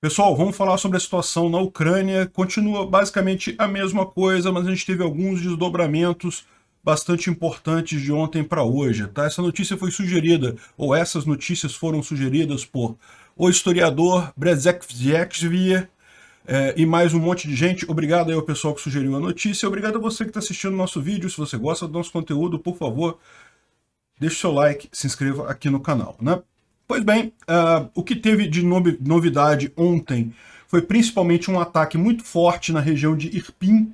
Pessoal, vamos falar sobre a situação na Ucrânia. Continua basicamente a mesma coisa, mas a gente teve alguns desdobramentos bastante importantes de ontem para hoje. Tá? Essa notícia foi sugerida, ou essas notícias foram sugeridas por o historiador Brzezinski e mais um monte de gente. Obrigado aí ao pessoal que sugeriu a notícia. Obrigado a você que está assistindo o nosso vídeo. Se você gosta do nosso conteúdo, por favor, deixe seu like, se inscreva aqui no canal, né? Pois bem, o que teve de novidade ontem foi principalmente um ataque muito forte na região de Irpin.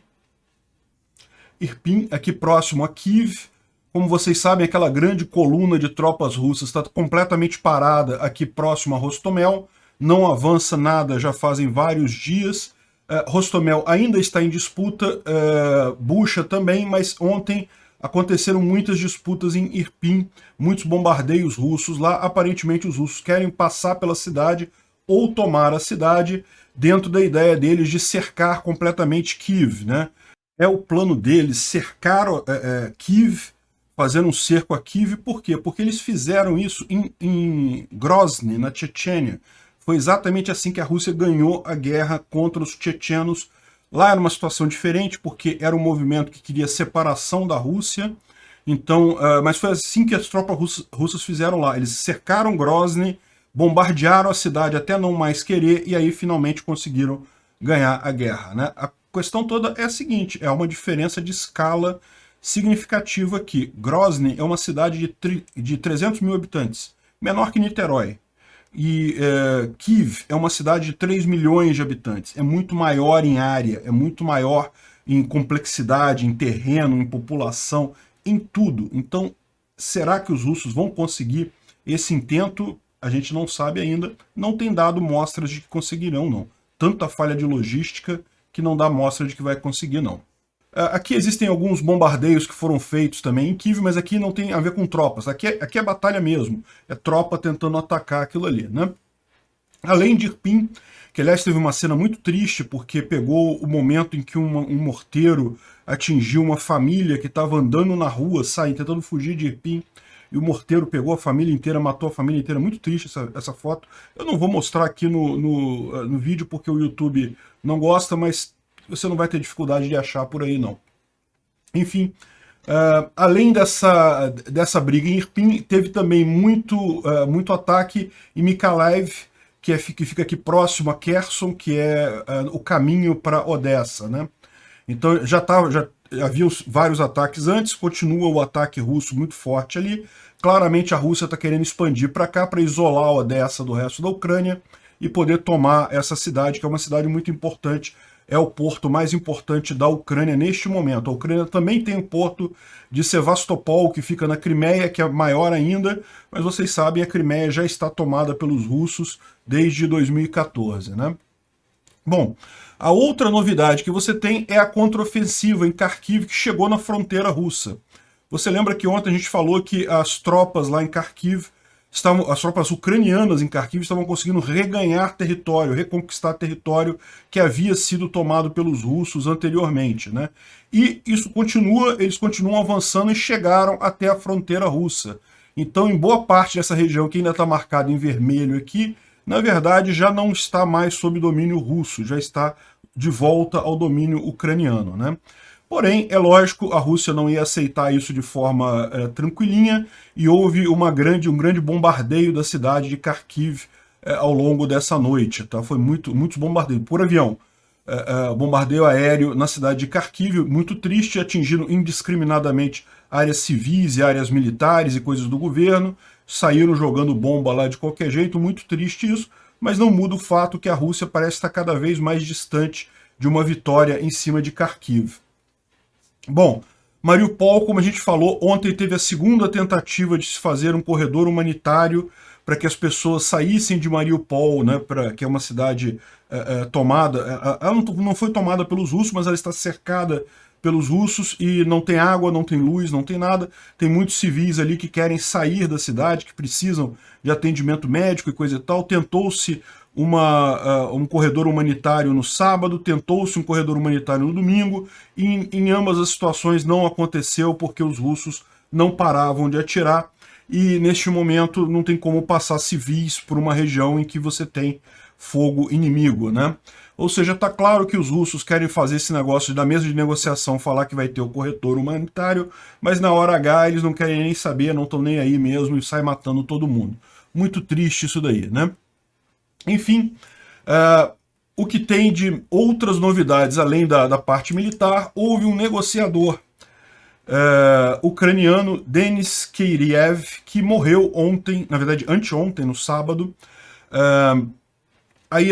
Irpin, aqui próximo a Kiev. Como vocês sabem, aquela grande coluna de tropas russas está completamente parada aqui próximo a Hostomel. Não avança nada já fazem vários dias. Hostomel ainda está em disputa, Bucha também, mas ontem aconteceram muitas disputas em Irpin, muitos bombardeios russos lá. Aparentemente os russos querem passar pela cidade ou tomar a cidade dentro da ideia deles de cercar completamente Kiev, né? É o plano deles cercar Kiev, fazendo um cerco a Kiev. Por quê? Porque eles fizeram isso em Grozny, na Chechênia. Foi exatamente assim que a Rússia ganhou a guerra contra os chechenos. Lá era uma situação diferente, porque era um movimento que queria separação da Rússia. Então, mas foi assim que as tropas russas fizeram lá. Eles cercaram Grozny, bombardearam a cidade até não mais querer, e aí finalmente conseguiram ganhar a guerra, né? A questão toda é a seguinte, é uma diferença de escala significativa aqui. Grozny é uma cidade de 300 mil habitantes, menor que Niterói. E Kiev é uma cidade de 3 milhões de habitantes. É muito maior em área, é muito maior em complexidade, em terreno, em população, em tudo. Então, será que os russos vão conseguir esse intento? A gente não sabe ainda. Não tem dado mostras de que conseguirão, não. Tanta falha de logística que não dá mostra de que vai conseguir, não. Aqui existem alguns bombardeios que foram feitos também em Kiev, mas aqui não tem a ver com tropas. Aqui é batalha mesmo. É tropa tentando atacar aquilo ali, né? Além de Irpin, que aliás teve uma cena muito triste, porque pegou o momento em que um morteiro atingiu uma família que estava andando na rua, tentando fugir de Irpin, e o morteiro pegou a família inteira, matou a família inteira. Muito triste essa foto. Eu não vou mostrar aqui no vídeo, porque o YouTube não gosta, mas você não vai ter dificuldade de achar por aí, não. Enfim, além dessa briga em Irpin, teve também muito ataque em Mykolaiv, que fica aqui próximo a Kherson, que é o caminho para Odessa, né? Então já havia vários ataques antes, continua o ataque russo muito forte ali. Claramente a Rússia está querendo expandir para cá, para isolar Odessa do resto da Ucrânia e poder tomar essa cidade, que é uma cidade muito importante. É o porto mais importante da Ucrânia neste momento. A Ucrânia também tem o porto de Sevastopol, que fica na Crimeia, que é maior ainda, mas vocês sabem, a Crimeia já está tomada pelos russos desde 2014, né? Bom, a outra novidade que você tem é a contraofensiva em Kharkiv, que chegou na fronteira russa. Você lembra que ontem a gente falou que as tropas lá em Kharkiv, as tropas ucranianas em Kharkiv estavam conseguindo reganhar território, reconquistar território que havia sido tomado pelos russos anteriormente, né? E isso continua, eles continuam avançando e chegaram até a fronteira russa. Então, em boa parte dessa região que ainda está marcada em vermelho aqui, na verdade já não está mais sob domínio russo, já está de volta ao domínio ucraniano, né? Porém, é lógico, a Rússia não ia aceitar isso de forma tranquilinha, e houve um grande bombardeio da cidade de Kharkiv ao longo dessa noite. Tá? Foi muitos bombardeios por avião. Bombardeio aéreo na cidade de Kharkiv, muito triste, atingindo indiscriminadamente áreas civis e áreas militares e coisas do governo. Saíram jogando bomba lá de qualquer jeito, muito triste isso, mas não muda o fato que a Rússia parece estar cada vez mais distante de uma vitória em cima de Kharkiv. Bom, Mariupol, como a gente falou, ontem teve a segunda tentativa de se fazer um corredor humanitário para que as pessoas saíssem de Mariupol, né, que é uma cidade tomada. Ela não foi tomada pelos russos, mas ela está cercada pelos russos e não tem água, não tem luz, não tem nada. Tem muitos civis ali que querem sair da cidade, que precisam de atendimento médico e coisa e tal. Tentou-se um corredor humanitário no sábado, tentou-se um corredor humanitário no domingo, e em ambas as situações não aconteceu porque os russos não paravam de atirar, e neste momento não tem como passar civis por uma região em que você tem fogo inimigo, né? Ou seja, está claro que os russos querem fazer esse negócio da mesa de negociação, falar que vai ter o corredor humanitário, mas na hora H eles não querem nem saber, não estão nem aí mesmo e saem matando todo mundo. Muito triste isso daí, né? Enfim, o que tem de outras novidades, além da parte militar, houve um negociador ucraniano, Denis Kyriev, que morreu ontem, na verdade anteontem, no sábado. Aí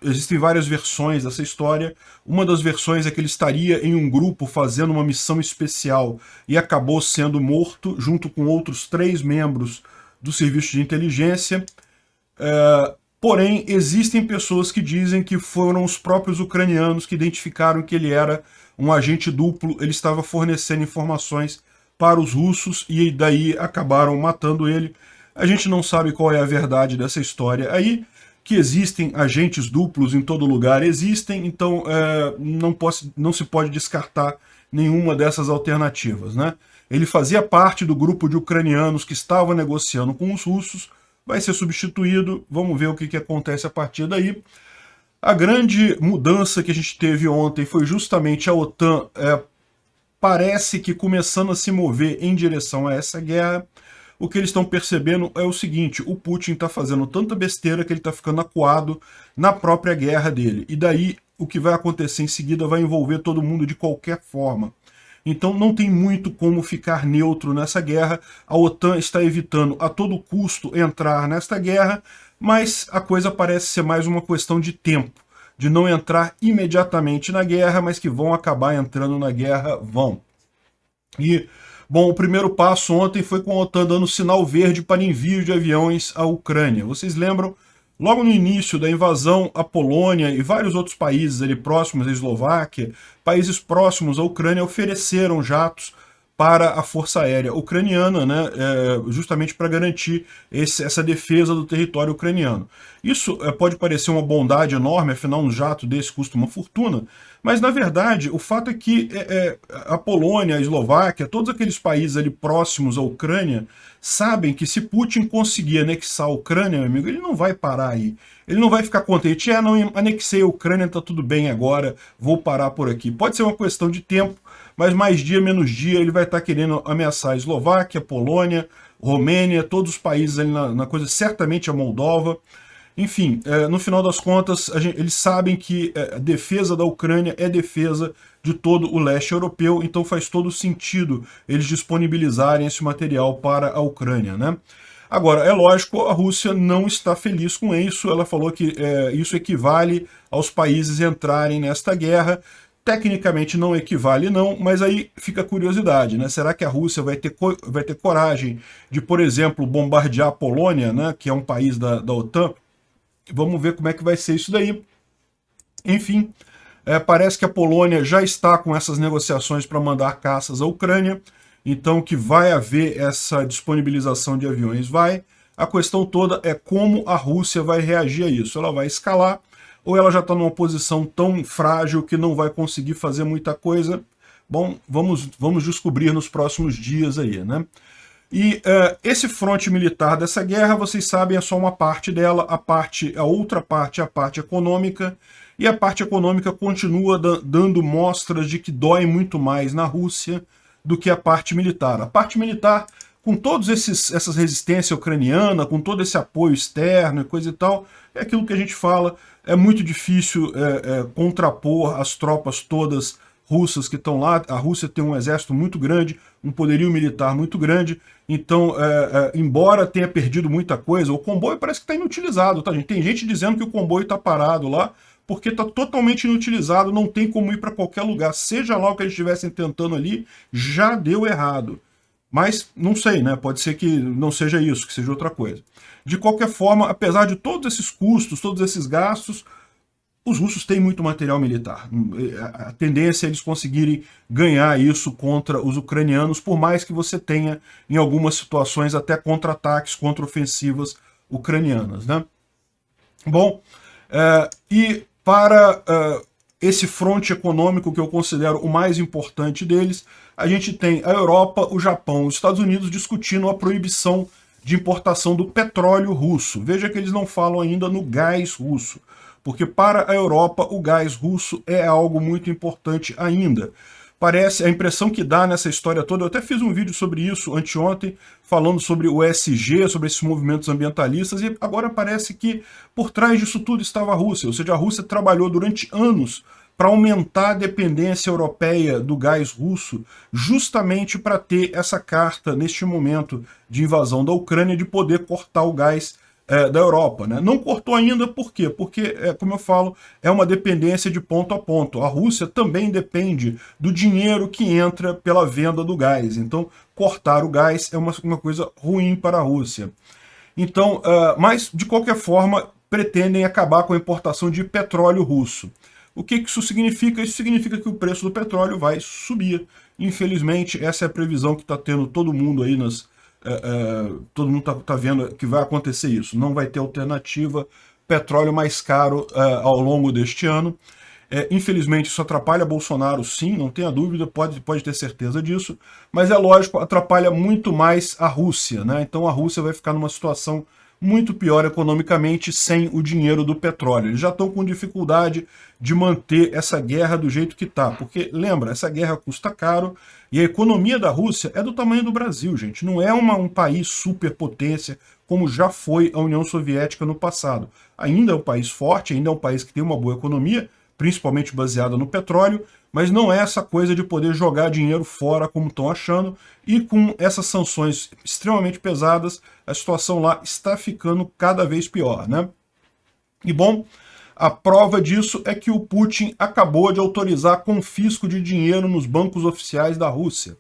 existem várias versões dessa história. Uma das versões é que ele estaria em um grupo fazendo uma missão especial e acabou sendo morto junto com outros 3 membros do serviço de inteligência. Porém, existem pessoas que dizem que foram os próprios ucranianos que identificaram que ele era um agente duplo, ele estava fornecendo informações para os russos e daí acabaram matando ele. A gente não sabe qual é a verdade dessa história aí. Que existem agentes duplos em todo lugar, existem, então não se pode descartar nenhuma dessas alternativas, né? Ele fazia parte do grupo de ucranianos que estavam negociando com os russos, vai ser substituído, vamos ver o que acontece a partir daí. A grande mudança que a gente teve ontem foi justamente a OTAN, parece que começando a se mover em direção a essa guerra. O que eles estão percebendo é o seguinte, o Putin está fazendo tanta besteira que ele está ficando acuado na própria guerra dele. E daí o que vai acontecer em seguida vai envolver todo mundo de qualquer forma. Então não tem muito como ficar neutro nessa guerra. A OTAN está evitando a todo custo entrar nesta guerra, mas a coisa parece ser mais uma questão de tempo, de não entrar imediatamente na guerra, mas que vão acabar entrando na guerra, vão. E bom, o primeiro passo ontem foi com a OTAN dando sinal verde para envio de aviões à Ucrânia. Vocês lembram, logo no início da invasão, a Polônia e vários outros países ali próximos à Eslováquia, países próximos à Ucrânia, ofereceram jatos para a Força Aérea Ucraniana, né, justamente para garantir essa defesa do território ucraniano. Isso pode parecer uma bondade enorme, afinal um jato desse custa uma fortuna, mas na verdade o fato é que a Polônia, a Eslováquia, todos aqueles países ali próximos à Ucrânia, sabem que se Putin conseguir anexar a Ucrânia, meu amigo, ele não vai parar aí. Ele não vai ficar contente, não anexei a Ucrânia, tá tudo bem agora, vou parar por aqui. Pode ser uma questão de tempo, mas mais dia, menos dia, ele vai estar querendo ameaçar a Eslováquia, Polônia, Romênia, todos os países ali na coisa, certamente a Moldova. Enfim, no final das contas, eles sabem que a defesa da Ucrânia é defesa de todo o leste europeu, então faz todo sentido eles disponibilizarem esse material para a Ucrânia, né? Agora, é lógico, a Rússia não está feliz com isso, ela falou que isso equivale aos países entrarem nesta guerra. Tecnicamente não equivale não, mas aí fica a curiosidade, né? Será que a Rússia vai ter coragem de, por exemplo, bombardear a Polônia, né, que é um país da OTAN? Vamos ver como é que vai ser isso daí. Enfim, parece que a Polônia já está com essas negociações para mandar caças à Ucrânia, então que vai haver essa disponibilização de aviões, vai. A questão toda é como a Rússia vai reagir a isso. Ela vai escalar ou ela já está numa posição tão frágil que não vai conseguir fazer muita coisa? Bom, vamos descobrir nos próximos dias aí, né? E esse fronte militar dessa guerra, vocês sabem, é só uma parte dela, a outra parte é a parte econômica, e a parte econômica continua dando mostras de que dói muito mais na Rússia do que a parte militar. A parte militar, com todas essas resistência ucraniana, com todo esse apoio externo e coisa e tal, é aquilo que a gente fala, é muito difícil contrapor as tropas todas russas que estão lá. A Rússia tem um exército muito grande, um poderio militar muito grande, então, embora tenha perdido muita coisa, o comboio parece que está inutilizado, tá, gente? Tem gente dizendo que o comboio está parado lá, porque está totalmente inutilizado, não tem como ir para qualquer lugar, seja lá o que eles estivessem tentando ali, já deu errado. Mas não sei, né? Pode ser que não seja isso, que seja outra coisa. De qualquer forma, apesar de todos esses custos, todos esses gastos, os russos têm muito material militar. A tendência é eles conseguirem ganhar isso contra os ucranianos, por mais que você tenha, em algumas situações, até contra-ataques, contra-ofensivas ucranianas, né? Bom, e para esse fronte econômico que eu considero o mais importante deles, a gente tem a Europa, o Japão, os Estados Unidos discutindo a proibição de importação do petróleo russo. Veja que eles não falam ainda no gás russo, porque para a Europa o gás russo é algo muito importante ainda. Parece, a impressão que dá nessa história toda, eu até fiz um vídeo sobre isso anteontem, falando sobre o ESG, sobre esses movimentos ambientalistas, e agora parece que por trás disso tudo estava a Rússia, ou seja, a Rússia trabalhou durante anos para aumentar a dependência europeia do gás russo, justamente para ter essa carta, neste momento de invasão da Ucrânia, de poder cortar o gás da Europa. Né? Não cortou ainda, por quê? Porque, como eu falo, é uma dependência de ponto a ponto. A Rússia também depende do dinheiro que entra pela venda do gás. Então, cortar o gás é uma coisa ruim para a Rússia. Então, mas, de qualquer forma, pretendem acabar com a importação de petróleo russo. O que isso significa? Isso significa que o preço do petróleo vai subir. Infelizmente, essa é a previsão que está tendo todo mundo aí todo mundo está vendo que vai acontecer isso. Não vai ter alternativa, petróleo mais caro ao longo deste ano. Infelizmente isso atrapalha Bolsonaro, sim, não tenha dúvida, pode ter certeza disso, mas é lógico, atrapalha muito mais a Rússia, né? Então a Rússia vai ficar numa situação muito pior economicamente sem o dinheiro do petróleo. Eles já estão com dificuldade de manter essa guerra do jeito que está, porque, lembra, essa guerra custa caro e a economia da Rússia é do tamanho do Brasil, gente. Não é um país superpotência como já foi a União Soviética no passado. Ainda é um país forte, ainda é um país que tem uma boa economia, principalmente baseada no petróleo, mas não é essa coisa de poder jogar dinheiro fora como estão achando, e com essas sanções extremamente pesadas, a situação lá está ficando cada vez pior, né? E bom, a prova disso é que o Putin acabou de autorizar confisco de dinheiro nos bancos oficiais da Rússia.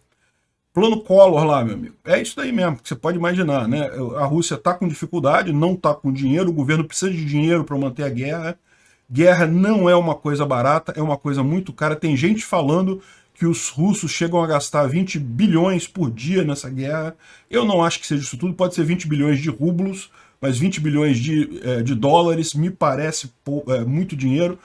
Plano Collor lá, meu amigo. É isso daí mesmo, que você pode imaginar, né? A Rússia está com dificuldade, não está com dinheiro, o governo precisa de dinheiro para manter a guerra. Guerra não é uma coisa barata, é uma coisa muito cara. Tem gente falando que os russos chegam a gastar 20 bilhões por dia nessa guerra. Eu não acho que seja isso tudo, pode ser 20 bilhões de rublos, mas 20 bilhões de dólares me parece muito dinheiro.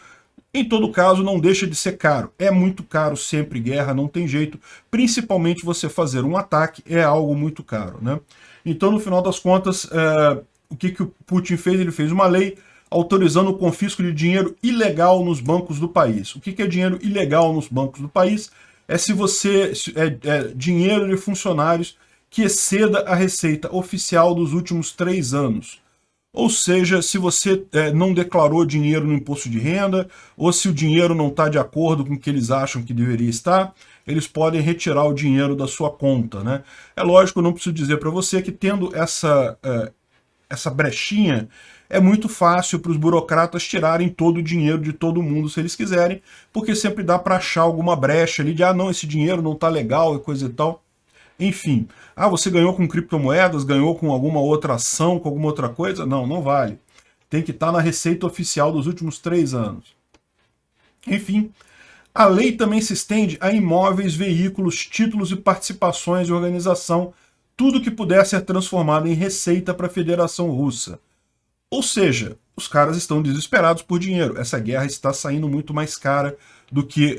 Em todo caso, não deixa de ser caro. É muito caro sempre guerra, não tem jeito. Principalmente você fazer um ataque é algo muito caro, né? Então, no final das contas, o que o Putin fez? Ele fez uma lei autorizando o confisco de dinheiro ilegal nos bancos do país. O que é dinheiro ilegal nos bancos do país? É se você dinheiro de funcionários que exceda a receita oficial dos últimos 3 anos. Ou seja, se você não declarou dinheiro no imposto de renda, ou se o dinheiro não está de acordo com o que eles acham que deveria estar, eles podem retirar o dinheiro da sua conta, né? É lógico, eu não preciso dizer para você que tendo essa brechinha, é muito fácil para os burocratas tirarem todo o dinheiro de todo mundo se eles quiserem, porque sempre dá para achar alguma brecha ali de, não, esse dinheiro não está legal e coisa e tal. Enfim, você ganhou com criptomoedas, ganhou com alguma outra ação, com alguma outra coisa? Não, não vale. Tem que estar na receita oficial dos últimos 3 anos. Enfim, a lei também se estende a imóveis, veículos, títulos e participações de organização, tudo que puder ser transformado em receita para a Federação Russa. Ou seja, os caras estão desesperados por dinheiro. Essa guerra está saindo muito mais cara do que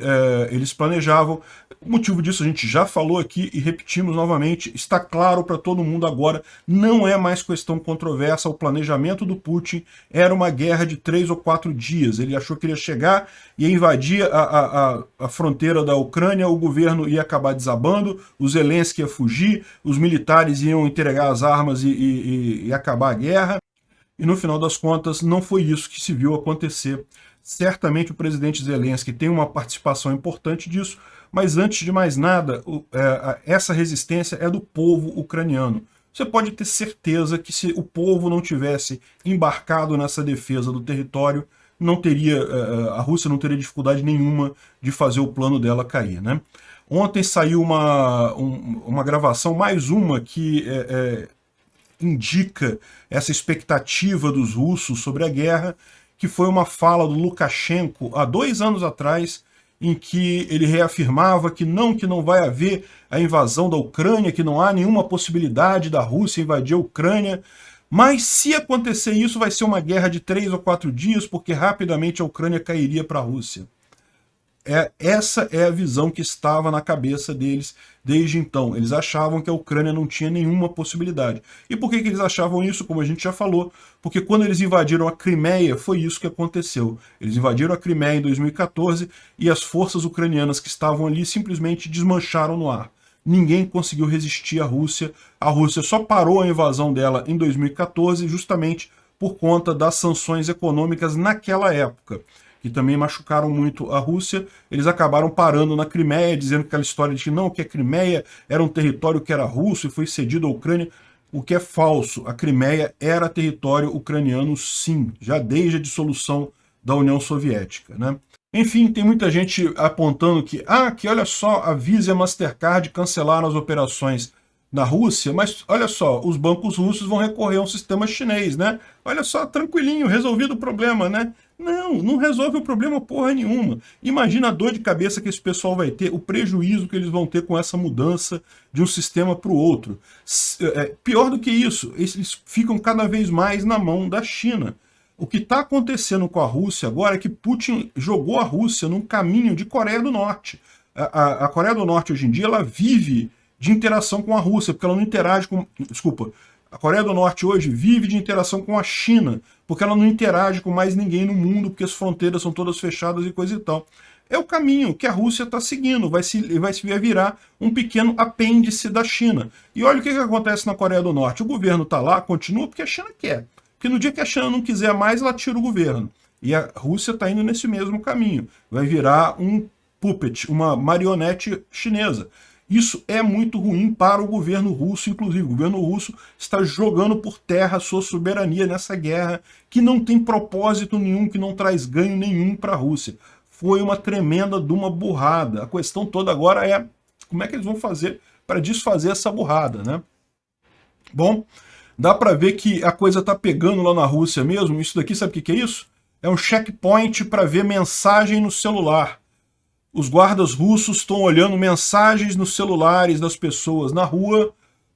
eles planejavam. O motivo disso a gente já falou aqui e repetimos novamente. Está claro para todo mundo agora, não é mais questão controversa. O planejamento do Putin era uma guerra de 3 ou 4 dias. Ele achou que ia chegar e invadir a fronteira da Ucrânia, o governo ia acabar desabando, o Zelensky ia fugir, os militares iam entregar as armas e acabar a guerra. E no final das contas, não foi isso que se viu acontecer. Certamente o presidente Zelensky tem uma participação importante disso, mas antes de mais nada, essa resistência é do povo ucraniano. Você pode ter certeza que se o povo não tivesse embarcado nessa defesa do território, a Rússia não teria dificuldade nenhuma de fazer o plano dela cair, né? Ontem saiu uma gravação, mais uma, que indica essa expectativa dos russos sobre a guerra, que foi uma fala do Lukashenko há 2 anos atrás, em que ele reafirmava que não vai haver a invasão da Ucrânia, que não há nenhuma possibilidade da Rússia invadir a Ucrânia, mas se acontecer isso vai ser uma guerra de 3 ou 4 dias, porque rapidamente a Ucrânia cairia para a Rússia. Essa é a visão que estava na cabeça deles desde então. Eles achavam que a Ucrânia não tinha nenhuma possibilidade. E por que eles achavam isso? Como a gente já falou, porque quando eles invadiram a Crimeia, foi isso que aconteceu. Eles invadiram a Crimeia em 2014 e as forças ucranianas que estavam ali simplesmente desmancharam no ar. Ninguém conseguiu resistir à Rússia. A Rússia só parou a invasão dela em 2014 justamente por conta das sanções econômicas naquela época, que também machucaram muito a Rússia. Eles acabaram parando na Crimeia, dizendo aquela história de que não, que a Crimeia era um território que era russo e foi cedido à Ucrânia, o que é falso. A Crimeia era território ucraniano sim, já desde a dissolução da União Soviética, né? Enfim, tem muita gente apontando que olha só, a Visa e a Mastercard cancelaram as operações na Rússia, mas olha só, os bancos russos vão recorrer a um sistema chinês, né? Olha só, tranquilinho, resolvido o problema, né? Não resolve o problema porra nenhuma. Imagina a dor de cabeça que esse pessoal vai ter, o prejuízo que eles vão ter com essa mudança de um sistema para o outro. Pior do que isso, eles ficam cada vez mais na mão da China. O que está acontecendo com a Rússia agora é que Putin jogou a Rússia num caminho de Coreia do Norte. A Coreia do Norte hoje em dia ela vive de interação com a Rússia, porque ela não interage com... Desculpa, a Coreia do Norte hoje vive de interação com a China, porque ela não interage com mais ninguém no mundo, porque as fronteiras são todas fechadas e coisa e tal. É o caminho que a Rússia está seguindo, vai se virar um pequeno apêndice da China. E olha o que acontece na Coreia do Norte. O governo está lá, continua, porque a China quer. Porque no dia que a China não quiser mais, ela tira o governo. E a Rússia está indo nesse mesmo caminho. Vai virar um puppet, uma marionete chinesa. Isso é muito ruim para o governo russo, inclusive. O governo russo está jogando por terra a sua soberania nessa guerra que não tem propósito nenhum, que não traz ganho nenhum para a Rússia. Foi uma tremenda de uma burrada. A questão toda agora é como é que eles vão fazer para desfazer essa burrada, né? Bom, dá para ver que a coisa está pegando lá na Rússia mesmo. Isso daqui, sabe o que é isso? É um checkpoint para ver mensagem no celular. Os guardas russos estão olhando mensagens nos celulares das pessoas na rua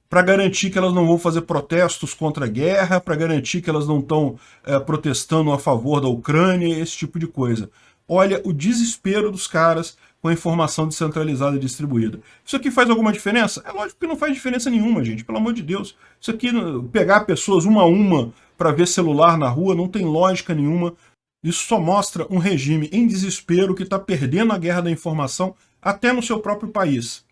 para garantir que elas não vão fazer protestos contra a guerra, para garantir que elas não estão protestando a favor da Ucrânia, esse tipo de coisa. Olha o desespero dos caras com a informação descentralizada e distribuída. Isso aqui faz alguma diferença? É lógico que não faz diferença nenhuma, gente, pelo amor de Deus. Isso aqui, pegar pessoas uma a uma para ver celular na rua, não tem lógica nenhuma. Isso só mostra um regime em desespero que está perdendo a guerra da informação até no seu próprio país.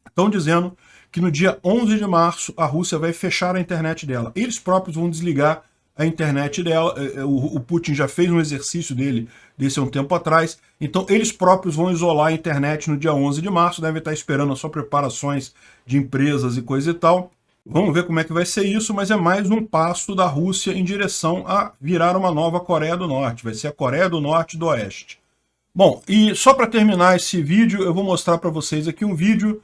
Estão dizendo que no dia 11 de março a Rússia vai fechar a internet dela. Eles próprios vão desligar a internet dela. O Putin já fez um exercício desse há um tempo atrás. Então eles próprios vão isolar a internet no dia 11 de março. Devem estar esperando só preparações de empresas e coisa e tal. Vamos ver como é que vai ser isso, mas é mais um passo da Rússia em direção a virar uma nova Coreia do Norte. Vai ser a Coreia do Norte e do Oeste. Bom, e só para terminar esse vídeo, eu vou mostrar para vocês aqui um vídeo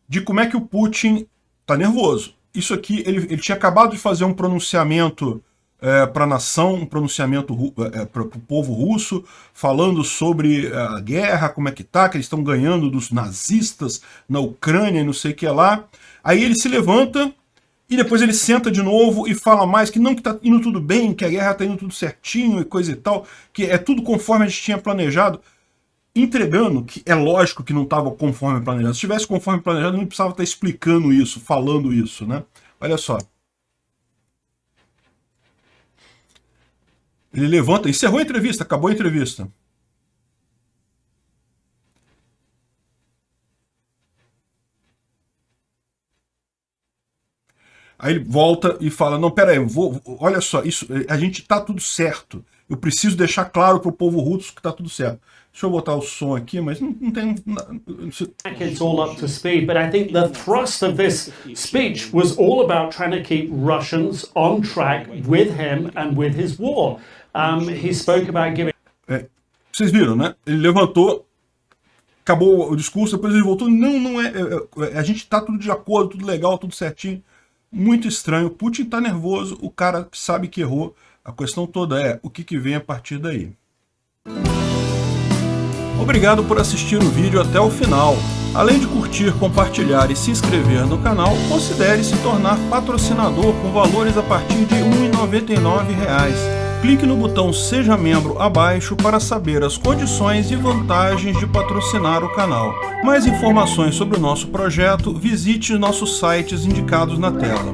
de como é que o Putin está nervoso. Isso aqui, ele tinha acabado de fazer um pronunciamento para a nação, um pronunciamento para o povo russo, falando sobre a guerra, como é que tá, que eles estão ganhando dos nazistas na Ucrânia e não sei o que lá. Aí ele se levanta e depois ele senta de novo e fala mais que não, que tá indo tudo bem, que a guerra tá indo tudo certinho e coisa e tal, que é tudo conforme a gente tinha planejado, entregando que é lógico que não estava conforme planejado. Se tivesse conforme planejado, não precisava estar explicando isso, falando isso, né? Olha só. Ele levanta, encerrou a entrevista, acabou a entrevista. Aí ele volta e fala, não, pera aí, olha só, isso, a gente tá tudo certo. Eu preciso deixar claro para o povo russo que tá tudo certo. Deixa eu botar o som aqui, mas não tem... It's all up to speed, but I think the thrust of this speech was all about trying to keep Russians on track with him and with his war. He spoke about giving... Vocês viram, né? Ele levantou, acabou o discurso, depois ele voltou, não é... a gente tá tudo de acordo, tudo legal, tudo certinho. Muito estranho, Putin tá nervoso, o cara sabe que errou, a questão toda é o que vem a partir daí. Obrigado por assistir o vídeo até o final. Além de curtir, compartilhar e se inscrever no canal, considere se tornar patrocinador com valores a partir de R$ 1,99. Clique no botão Seja Membro abaixo para saber as condições e vantagens de patrocinar o canal. Mais informações sobre o nosso projeto, visite nossos sites indicados na tela.